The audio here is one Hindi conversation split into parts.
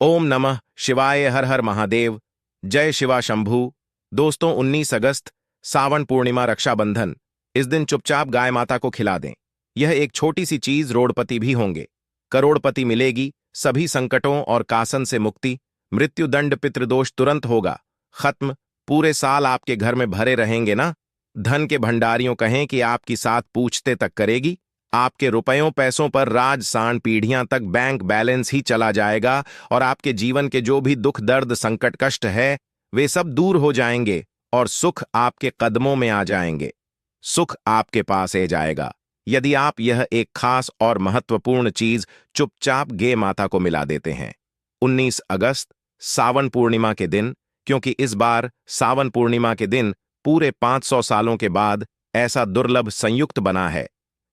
ओम नमः शिवाय। हर हर महादेव। जय शिवा शंभू। दोस्तों, 19 अगस्त सावन पूर्णिमा, रक्षाबंधन। इस दिन चुपचाप गाय माता को खिला दें। यह एक छोटी सी चीज, रोड़पति भी होंगे, करोड़पति मिलेगी, सभी संकटों और कासन से मुक्ति, मृत्युदंड पितृदोष तुरंत होगा खत्म। पूरे साल आपके घर में भरे रहेंगे ना। धन के भंडारियों कहें कि आपकी साथ पूछते तक करेगी। आपके रुपयों पैसों पर राज सांड पीढ़ियां तक बैंक बैलेंस ही चला जाएगा और आपके जीवन के जो भी दुख दर्द संकट कष्ट है वे सब दूर हो जाएंगे और सुख आपके कदमों में आ जाएंगे। सुख आपके पास आ जाएगा यदि आप यह एक खास और महत्वपूर्ण चीज चुपचाप गे माता को मिला देते हैं। 19 अगस्त सावन पूर्णिमा के दिन, क्योंकि इस बार सावन पूर्णिमा के दिन पूरे 500 सालों के बाद ऐसा दुर्लभ संयुक्त बना है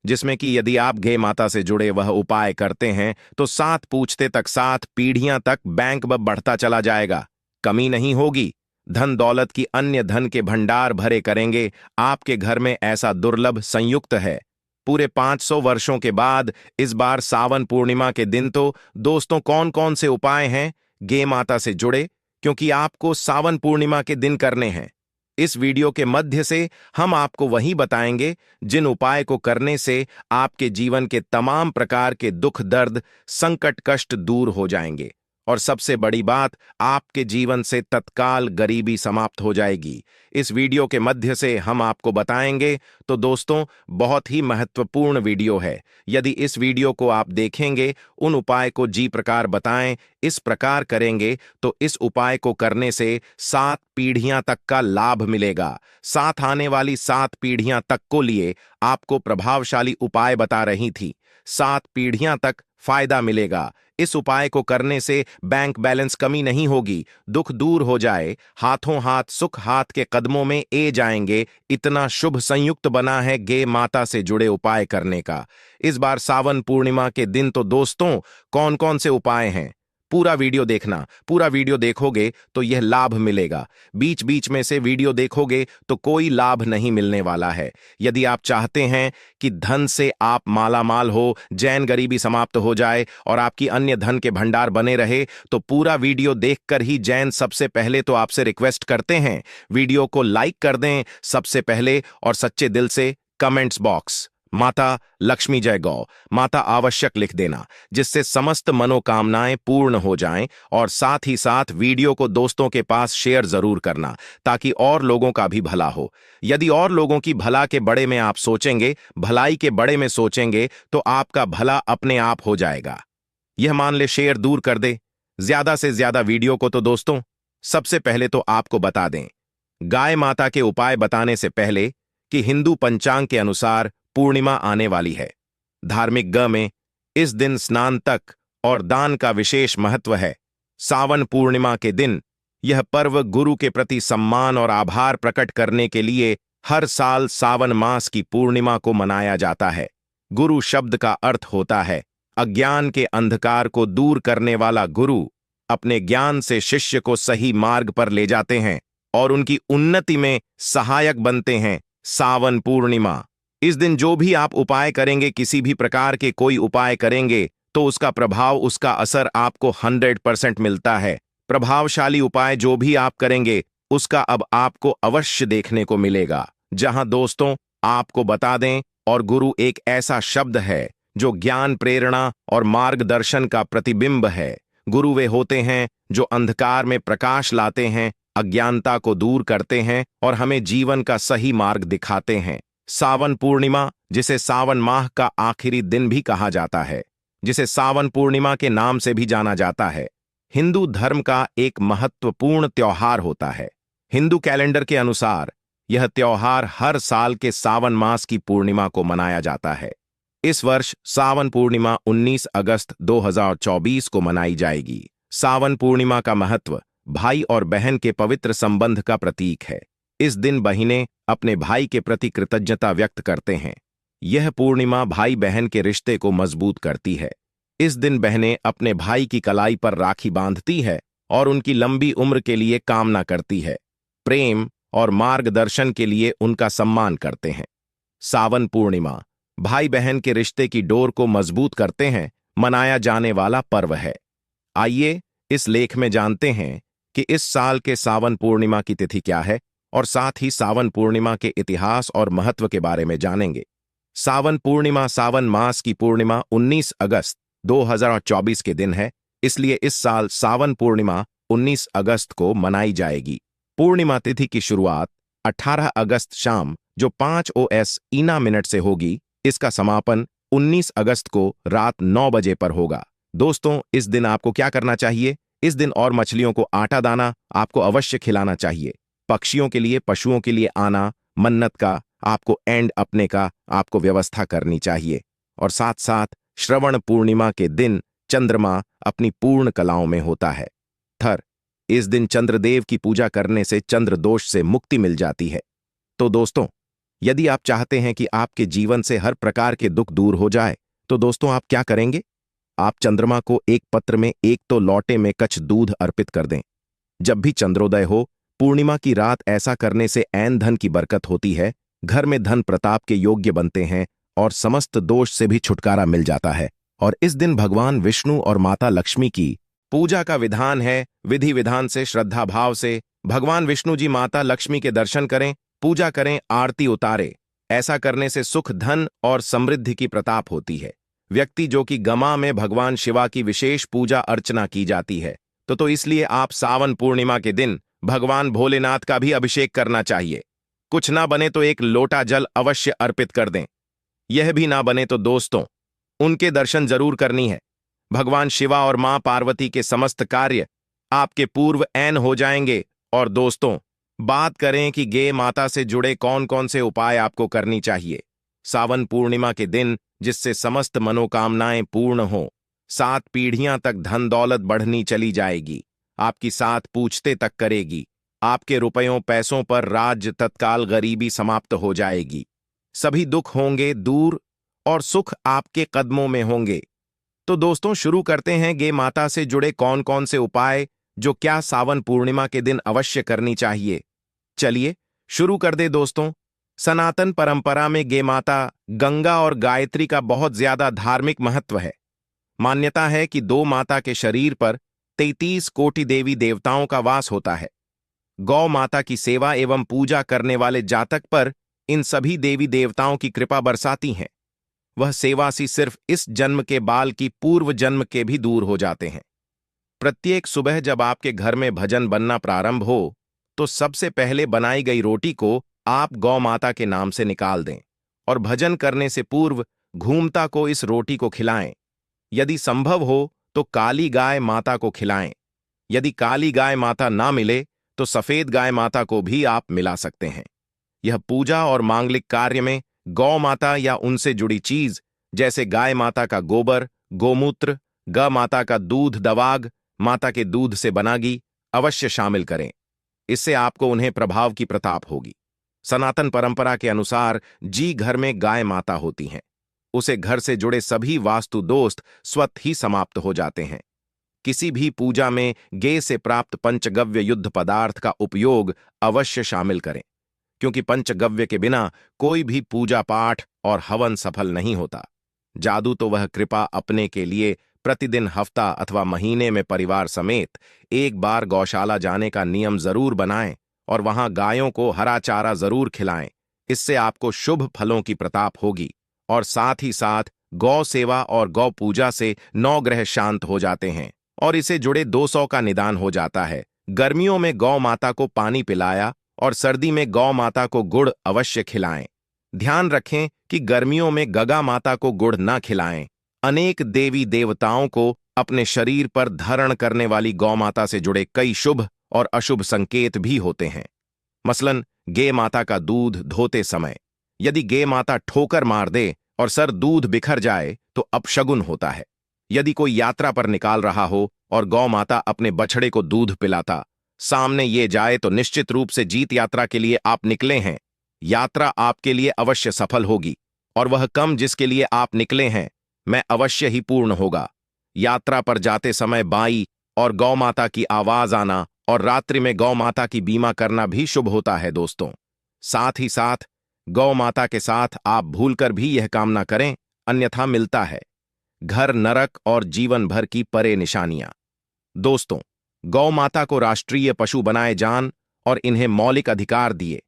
जिसमें कि यदि आप गे माता से जुड़े वह उपाय करते हैं तो 7 पूछते तक 7 पीढ़ियां तक बैंक बढ़ता चला जाएगा, कमी नहीं होगी। धन दौलत की अन्य धन के भंडार भरे करेंगे। आपके घर में ऐसा दुर्लभ संयुक्त है। पूरे 500 वर्षों के बाद इस बार सावन पूर्णिमा के दिन तो दोस्तों कौन कौन से उपाय हैं गे माता से जुड़े, क्योंकि आपको सावन पूर्णिमा के दिन करने हैं। इस वीडियो के मध्य से हम आपको वही बताएंगे जिन उपाय को करने से आपके जीवन के तमाम प्रकार के दुख दर्द संकट कष्ट दूर हो जाएंगे और सबसे बड़ी बात, आपके जीवन से तत्काल गरीबी समाप्त हो जाएगी। इस वीडियो के मध्य से हम आपको बताएंगे। तो दोस्तों, बहुत ही महत्वपूर्ण वीडियो है। यदि इस वीडियो को आप देखेंगे, उन उपाय को जी प्रकार बताएं, इस प्रकार करेंगे तो इस उपाय को करने से 7 पीढ़ियां तक का लाभ मिलेगा। साथ आने वाली 7 पीढ़ियां तक को लिए आपको प्रभावशाली उपाय बता रही थी। 7 पीढ़ियां तक फायदा मिलेगा। इस उपाय को करने से बैंक बैलेंस कमी नहीं होगी, दुख दूर हो जाए, हाथों हाथ सुख हाथ के कदमों में ए जाएंगे। इतना शुभ संयुक्त बना है गे माता से जुड़े उपाय करने का। इस बार सावन पूर्णिमा के दिन तो दोस्तों कौन कौन से उपाय हैं, पूरा वीडियो देखना। पूरा वीडियो देखोगे तो यह लाभ मिलेगा। बीच बीच में से वीडियो देखोगे तो कोई लाभ नहीं मिलने वाला है। यदि आप चाहते हैं कि धन से आप माला माल हो, जैन गरीबी समाप्त हो जाए और आपकी अन्य धन के भंडार बने रहे, तो पूरा वीडियो देखकर ही जैन सबसे पहले तो आपसे रिक्वेस्ट करते हैं वीडियो को लाइक कर दें सबसे पहले और सच्चे दिल से कमेंट्स बॉक्स माता लक्ष्मी जय गौ माता आवश्यक लिख देना, जिससे समस्त मनोकामनाएं पूर्ण हो जाएं। और साथ ही साथ वीडियो को दोस्तों के पास शेयर जरूर करना ताकि और लोगों का भी भला हो। यदि और लोगों की भला के बड़े में आप सोचेंगे, भलाई के बड़े में सोचेंगे, तो आपका भला अपने आप हो जाएगा। यह मान ले शेयर दूर कर दे ज्यादा से ज्यादा वीडियो को। तो दोस्तों, सबसे पहले तो आपको बता दें गाय माता के उपाय बताने से पहले कि हिंदू पंचांग के अनुसार पूर्णिमा आने वाली है। धार्मिक ग में इस दिन स्नान तक और दान का विशेष महत्व है। सावन पूर्णिमा के दिन यह पर्व गुरु के प्रति सम्मान और आभार प्रकट करने के लिए हर साल सावन मास की पूर्णिमा को मनाया जाता है। गुरु शब्द का अर्थ होता है अज्ञान के अंधकार को दूर करने वाला गुरु। अपने ज्ञान से शिष्य को सही मार्ग पर ले जाते हैं और उनकी उन्नति में सहायक बनते हैं। सावन पूर्णिमा इस दिन जो भी आप उपाय करेंगे, किसी भी प्रकार के कोई उपाय करेंगे तो उसका प्रभाव, उसका असर आपको 100% मिलता है। प्रभावशाली उपाय जो भी आप करेंगे उसका अब आपको अवश्य देखने को मिलेगा। जहां दोस्तों आपको बता दें, और गुरु एक ऐसा शब्द है जो ज्ञान प्रेरणा और मार्गदर्शन का प्रतिबिंब है। गुरु वे होते हैं जो अंधकार में प्रकाश लाते हैं, अज्ञानता को दूर करते हैं और हमें जीवन का सही मार्ग दिखाते हैं। सावन पूर्णिमा, जिसे सावन माह का आखिरी दिन भी कहा जाता है, जिसे सावन पूर्णिमा के नाम से भी जाना जाता है, हिंदू धर्म का एक महत्वपूर्ण त्योहार होता है। हिंदू कैलेंडर के अनुसार यह त्योहार हर साल के सावन मास की पूर्णिमा को मनाया जाता है। इस वर्ष सावन पूर्णिमा 19 अगस्त 2024 को मनाई जाएगी। सावन पूर्णिमा का महत्व भाई और बहन के पवित्र संबंध का प्रतीक है। इस दिन बहिनें अपने भाई के प्रति कृतज्ञता व्यक्त करते हैं। यह पूर्णिमा भाई बहन के रिश्ते को मजबूत करती है। इस दिन बहनें अपने भाई की कलाई पर राखी बांधती है और उनकी लंबी उम्र के लिए कामना करती है। प्रेम और मार्गदर्शन के लिए उनका सम्मान करते हैं। सावन पूर्णिमा भाई बहन के रिश्ते की डोर को मजबूत करते हैं मनाया जाने वाला पर्व है। आइए इस लेख में जानते हैं कि इस साल के सावन पूर्णिमा की तिथि क्या है और साथ ही सावन पूर्णिमा के इतिहास और महत्व के बारे में जानेंगे। सावन पूर्णिमा सावन मास की पूर्णिमा 19 अगस्त 2024 के दिन है, इसलिए इस साल सावन पूर्णिमा 19 अगस्त को मनाई जाएगी। पूर्णिमा तिथि की शुरुआत 18 अगस्त शाम जो 5 OS ईना मिनट से होगी। इसका समापन 19 अगस्त को रात 9 बजे पर होगा। दोस्तों, इस दिन आपको क्या करना चाहिए? इस दिन और मछलियों को आटा दाना आपको अवश्य खिलाना चाहिए। पक्षियों के लिए, पशुओं के लिए आना, मन्नत का आपको एंड अपने का आपको व्यवस्था करनी चाहिए। और साथ साथ श्रवण पूर्णिमा के दिन चंद्रमा अपनी पूर्ण कलाओं में होता है। इस दिन चंद्रदेव की पूजा करने से चंद्र दोष से मुक्ति मिल जाती है। तो दोस्तों, यदि आप चाहते हैं कि आपके जीवन से हर प्रकार के दुख दूर हो जाए, तो दोस्तों आप क्या करेंगे? आप चंद्रमा को एक पत्र में एक तो लौटे में कच्छ दूध अर्पित कर दें। जब भी चंद्रोदय हो, पूर्णिमा की रात ऐसा करने से ऐन धन की बरकत होती है, घर में धन प्रताप के योग्य बनते हैं और समस्त दोष से भी छुटकारा मिल जाता है। और इस दिन भगवान विष्णु और माता लक्ष्मी की पूजा का विधान है। विधि विधान से, श्रद्धा भाव से भगवान विष्णु जी माता लक्ष्मी के दर्शन करें, पूजा करें, आरती उतारें। ऐसा करने से सुख, धन और समृद्धि की प्रताप होती है। व्यक्ति जो कि गमा में भगवान शिवा की विशेष पूजा अर्चना की जाती है, तो इसलिए आप सावन पूर्णिमा के दिन भगवान भोलेनाथ का भी अभिषेक करना चाहिए। कुछ ना बने तो एक लोटा जल अवश्य अर्पित कर दें। यह भी ना बने तो दोस्तों उनके दर्शन जरूर करनी है। भगवान शिवा और मां पार्वती के समस्त कार्य आपके पूर्व ऐन हो जाएंगे। और दोस्तों, बात करें कि गे माता से जुड़े कौन कौन से उपाय आपको करनी चाहिए सावन पूर्णिमा के दिन, जिससे समस्त मनोकामनाएं पूर्ण हो। 7 पीढ़ियां तक धन दौलत बढ़नी चली जाएगी, आपकी 7 पूछते तक करेगी। आपके रुपयों पैसों पर राज्य, तत्काल गरीबी समाप्त हो जाएगी। सभी दुख होंगे दूर और सुख आपके कदमों में होंगे। तो दोस्तों, शुरू करते हैं गे माता से जुड़े कौन कौन से उपाय जो क्या सावन पूर्णिमा के दिन अवश्य करनी चाहिए। चलिए शुरू कर दे दोस्तों। सनातन परंपरा में गे माता गंगा और गायत्री का बहुत ज्यादा धार्मिक महत्व है। मान्यता है कि 2 माता के शरीर पर 33 कोटि देवी देवताओं का वास होता है। गौ माता की सेवा एवं पूजा करने वाले जातक पर इन सभी देवी देवताओं की कृपा बरसाती हैं। वह सेवा सी सिर्फ इस जन्म के बाल की पूर्व जन्म के भी दूर हो जाते हैं। प्रत्येक सुबह जब आपके घर में भजन बनना प्रारंभ हो, तो सबसे पहले बनाई गई रोटी को आप गौ माता के नाम से निकाल दें और भजन करने से पूर्व घूमता को इस रोटी को खिलाएं। यदि संभव हो तो काली गाय माता को खिलाएं। यदि काली गाय माता ना मिले तो सफेद गाय माता को भी आप मिला सकते हैं। यह पूजा और मांगलिक कार्य में गौ माता या उनसे जुड़ी चीज जैसे गाय माता का गोबर, गोमूत्र, ग माता का दूध, दवाग माता के दूध से बना घी अवश्य शामिल करें। इससे आपको उन्हें प्रभाव की प्रताप होगी। सनातन परंपरा के अनुसार जी घर में गाय माता होती हैं, उसे घर से जुड़े सभी वास्तु दोस्त स्वतः ही समाप्त हो जाते हैं। किसी भी पूजा में गे से प्राप्त पंचगव्य युद्ध पदार्थ का उपयोग अवश्य शामिल करें, क्योंकि पंचगव्य के बिना कोई भी पूजा पाठ और हवन सफल नहीं होता। जादू तो वह कृपा अपने के लिए प्रतिदिन, हफ्ता अथवा महीने में परिवार समेत एक बार गौशाला जाने का नियम जरूर बनाएं और वहां गायों को हरा चारा जरूर खिलाएं। इससे आपको शुभ फलों की प्रताप होगी और साथ ही साथ गौ सेवा और गौ पूजा से 9 ग्रह शांत हो जाते हैं और इसे जुड़े 200 का निदान हो जाता है। गर्मियों में गौ माता को पानी पिलाया और सर्दी में गौ माता को गुड़ अवश्य खिलाएं। ध्यान रखें कि गर्मियों में गगा माता को गुड़ न खिलाएं। अनेक देवी देवताओं को अपने शरीर पर धारण करने वाली गौ माता से जुड़े कई शुभ और अशुभ संकेत भी होते हैं। मसलन गे माता का दूध धोते समय यदि गे माता ठोकर मार दे और सर दूध बिखर जाए तो अपशगुन होता है। यदि कोई यात्रा पर निकाल रहा हो और गौ माता अपने बछड़े को दूध पिलाता सामने ये जाए तो निश्चित रूप से जीत यात्रा के लिए आप निकले हैं। यात्रा आपके लिए अवश्य सफल होगी और वह कम जिसके लिए आप निकले हैं मैं अवश्य ही पूर्ण होगा। यात्रा पर जाते समय बाई और गौ माता की आवाज आना और रात्रि में गौ माता की बीमा करना भी शुभ होता है दोस्तों। साथ ही साथ गौ माता के साथ आप भूलकर भी यह काम ना करें, अन्यथा मिलता है घर नरक और जीवन भर की परे निशानियां। दोस्तों, गौ माता को राष्ट्रीय पशु बनाए जान और इन्हें मौलिक अधिकार दिए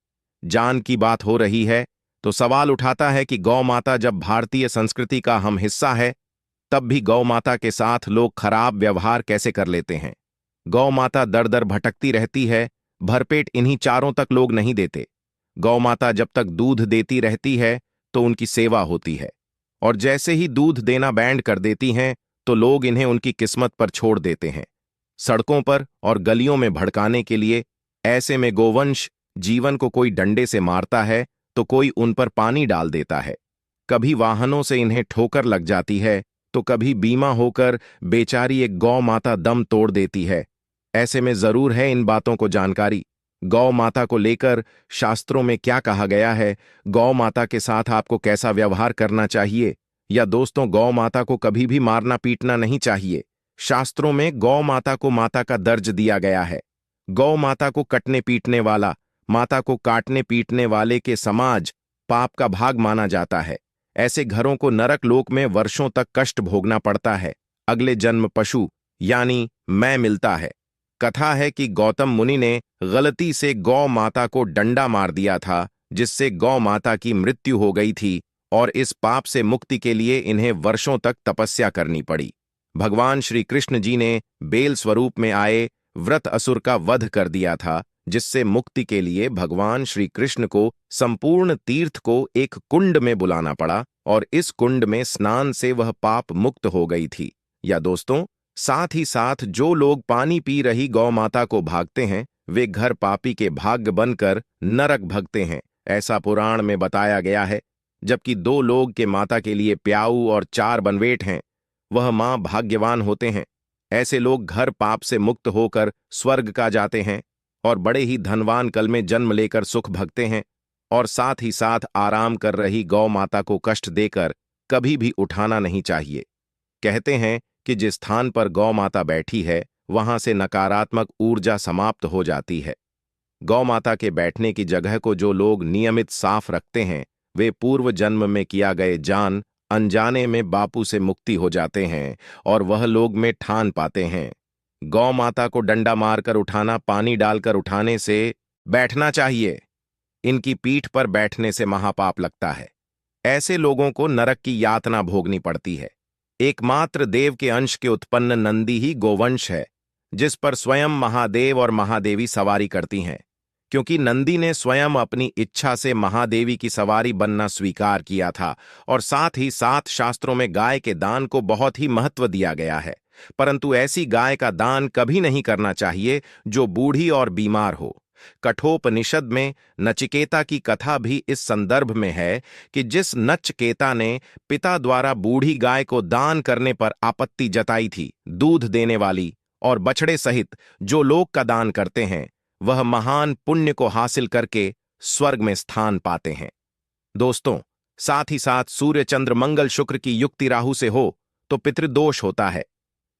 जान की बात हो रही है, तो सवाल उठाता है कि गौ माता जब भारतीय संस्कृति का हम हिस्सा है, तब भी गौ माता के साथ लोग खराब व्यवहार कैसे कर लेते हैं। गौ माता दर दर भटकती रहती है, भरपेट इन्हीं चारों तक लोग नहीं देते। गौ माता जब तक दूध देती रहती है तो उनकी सेवा होती है, और जैसे ही दूध देना बैंड कर देती हैं तो लोग इन्हें उनकी किस्मत पर छोड़ देते हैं, सड़कों पर और गलियों में भड़काने के लिए। ऐसे में गोवंश जीवन को कोई डंडे से मारता है तो कोई उन पर पानी डाल देता है, कभी वाहनों से इन्हें ठोकर लग जाती है तो कभी बीमा होकर बेचारी एक गौ माता दम तोड़ देती है। ऐसे में जरूर है इन बातों को जानकारी। गौ माता को लेकर शास्त्रों में क्या कहा गया है, गौ माता के साथ आपको कैसा व्यवहार करना चाहिए। या दोस्तों, गौ माता को कभी भी मारना पीटना नहीं चाहिए। शास्त्रों में गौ माता को माता का दर्ज दिया गया है। गौ माता को कटने पीटने वाला, माता को काटने पीटने वाले के समाज पाप का भाग माना जाता है। ऐसे घरों को नरक लोक में वर्षों तक कष्ट भोगना पड़ता है। अगले जन्म पशु यानी मैं मिलता है। कथा है कि गौतम मुनि ने गलती से गौ माता को डंडा मार दिया था, जिससे गौ माता की मृत्यु हो गई थी, और इस पाप से मुक्ति के लिए इन्हें वर्षों तक तपस्या करनी पड़ी। भगवान श्री कृष्ण जी ने बेल स्वरूप में आए व्रत असुर का वध कर दिया था, जिससे मुक्ति के लिए भगवान श्री कृष्ण को संपूर्ण तीर्थ को एक कुंड में बुलाना पड़ा, और इस कुंड में स्नान से वह पाप मुक्त हो गई थी। या दोस्तों, साथ ही साथ जो लोग पानी पी रही गौ माता को भागते हैं, वे घर पापी के भाग्य बनकर नरक भगते हैं, ऐसा पुराण में बताया गया है। जबकि 2 लोग के माता के लिए प्याऊ और 4 बनवेट हैं, वह मां भाग्यवान होते हैं। ऐसे लोग घर पाप से मुक्त होकर स्वर्ग का जाते हैं और बड़े ही धनवान कल में जन्म लेकर सुख भगते हैं। और साथ ही साथ आराम कर रही गौ माता को कष्ट देकर कभी भी उठाना नहीं चाहिए। कहते हैं कि जिस स्थान पर गौ माता बैठी है, वहां से नकारात्मक ऊर्जा समाप्त हो जाती है। गौ माता के बैठने की जगह को जो लोग नियमित साफ रखते हैं, वे पूर्व जन्म में किया गए जान अनजाने में बापू से मुक्ति हो जाते हैं, और वह लोग में ठान पाते हैं। गौ माता को डंडा मारकर उठाना, पानी डालकर उठाने से बैठना चाहिए। इनकी पीठ पर बैठने से महापाप लगता है। ऐसे लोगों को नरक की यातना भोगनी पड़ती है। एकमात्र देव के अंश के उत्पन्न नंदी ही गोवंश है, जिस पर स्वयं महादेव और महादेवी सवारी करती हैं। क्योंकि नंदी ने स्वयं अपनी इच्छा से महादेवी की सवारी बनना स्वीकार किया था, और साथ ही साथ शास्त्रों में गाय के दान को बहुत ही महत्व दिया गया है। परंतु ऐसी गाय का दान कभी नहीं करना चाहिए जो बूढ़ी और बीमार हो। कठोपनिषद में नचिकेता की कथा भी इस संदर्भ में है कि जिस नचिकेता ने पिता द्वारा बूढ़ी गाय को दान करने पर आपत्ति जताई थी, दूध देने वाली और बछड़े सहित जो लोग का दान करते हैं, वह महान पुण्य को हासिल करके स्वर्ग में स्थान पाते हैं। दोस्तों, साथ ही साथ सूर्य चंद्र मंगल शुक्र की युक्ति राहु से हो तो पितृदोष होता है।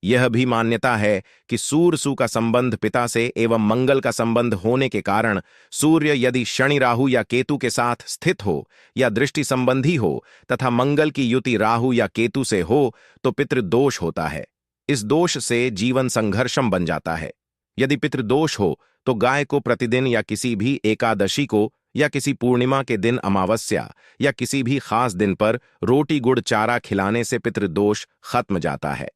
यह भी मान्यता है कि सूर्य का संबंध पिता से एवं मंगल का संबंध होने के कारण सूर्य यदि शनि राहु या केतु के साथ स्थित हो या दृष्टि संबंधी हो तथा मंगल की युति राहु या केतु से हो तो पितृदोष होता है। इस दोष से जीवन संघर्षम बन जाता है। यदि पितृदोष हो तो गाय को प्रतिदिन या किसी भी एकादशी को या किसी पूर्णिमा के दिन अमावस्या या किसी भी खास दिन पर रोटी गुड़ चारा खिलाने से पितृदोष खत्म जाता है।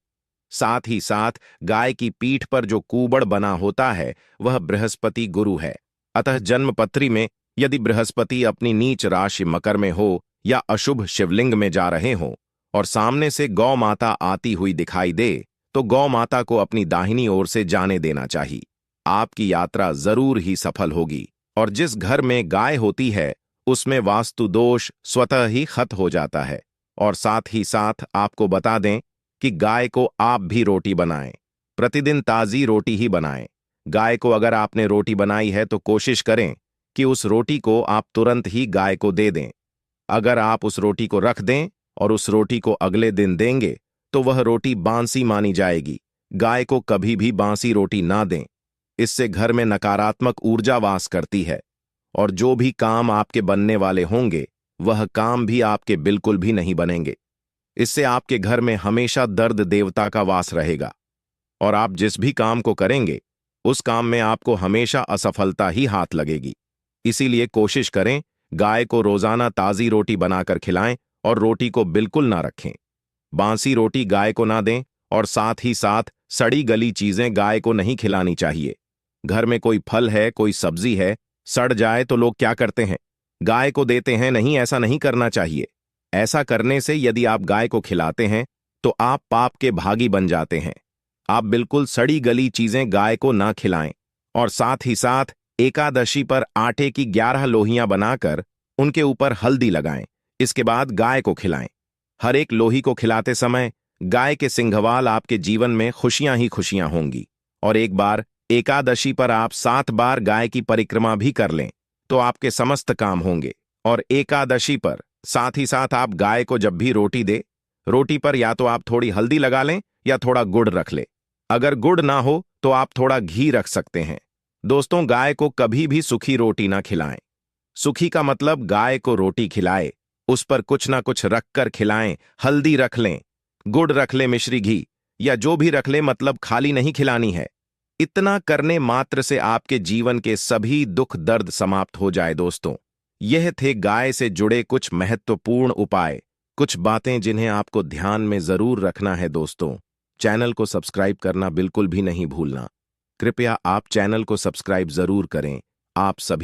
साथ ही साथ गाय की पीठ पर जो कूबड़ बना होता है वह बृहस्पति गुरु है। अतः जन्मपत्री में यदि बृहस्पति अपनी नीच राशि मकर में हो या अशुभ शिवलिंग में जा रहे हों और सामने से गौ माता आती हुई दिखाई दे तो गौ माता को अपनी दाहिनी ओर से जाने देना चाहिए। आपकी यात्रा जरूर ही सफल होगी, और जिस घर में गाय होती है उसमें वास्तु दोष स्वतः ही खत्म हो जाता है। और साथ ही साथ आपको बता दें कि गाय को आप भी रोटी बनाएं, प्रतिदिन ताजी रोटी ही बनाएं। गाय को अगर आपने रोटी बनाई है तो कोशिश करें कि उस रोटी को आप तुरंत ही गाय को दे दें। अगर आप उस रोटी को रख दें और उस रोटी को अगले दिन देंगे तो वह रोटी बांसी मानी जाएगी। गाय को कभी भी बांसी रोटी ना दें, इससे घर में नकारात्मक ऊर्जा वास करती है, और जो भी काम आपके बनने वाले होंगे वह काम भी आपके बिल्कुल भी नहीं बनेंगे। इससे आपके घर में हमेशा दर्द देवता का वास रहेगा। और आप जिस भी काम को करेंगे उस काम में आपको हमेशा असफलता ही हाथ लगेगी। इसीलिए कोशिश करें गाय को रोजाना ताजी रोटी बनाकर खिलाएं और रोटी को बिल्कुल ना रखें। बासी रोटी गाय को ना दें और साथ ही साथ सड़ी गली चीजें गाय को नहीं खिलानी चाहिए। घर में कोई फल है, कोई सब्जी है, सड़ जाए तो लोग क्या करते हैं, गाय को देते हैं। नहीं, ऐसा नहीं करना चाहिए। ऐसा करने से यदि आप गाय को खिलाते हैं तो आप पाप के भागी बन जाते हैं। आप बिल्कुल सड़ी गली चीजें गाय को ना खिलाएं और साथ ही साथ एकादशी पर आटे की 11 लोहियां बनाकर उनके ऊपर हल्दी लगाएं। इसके बाद गाय को खिलाएं। हर एक लोही को खिलाते समय गाय के सिंघवाल आपके जीवन में खुशियां ही खुशियां होंगी। और एक बार एकादशी पर आप 7 बार गाय की परिक्रमा भी कर लें तो आपके समस्त काम होंगे। और एकादशी पर साथ ही साथ आप गाय को जब भी रोटी दे, रोटी पर या तो आप थोड़ी हल्दी लगा लें या थोड़ा गुड़ रख लें। अगर गुड़ ना हो तो आप थोड़ा घी रख सकते हैं। दोस्तों, गाय को कभी भी सूखी रोटी ना खिलाएं। सूखी का मतलब गाय को रोटी खिलाए, उस पर कुछ ना कुछ रख कर खिलाएं। हल्दी रख लें, गुड़ रख लें, मिश्री घी या जो भी रख लें, मतलब खाली नहीं खिलानी है। इतना करने मात्र से आपके जीवन के सभी दुख दर्द समाप्त हो जाए। दोस्तों, यह थे गाय से जुड़े कुछ महत्वपूर्ण उपाय, कुछ बातें जिन्हें आपको ध्यान में जरूर रखना है। दोस्तों, चैनल को सब्सक्राइब करना बिल्कुल भी नहीं भूलना। कृपया आप चैनल को सब्सक्राइब जरूर करें। आप सभी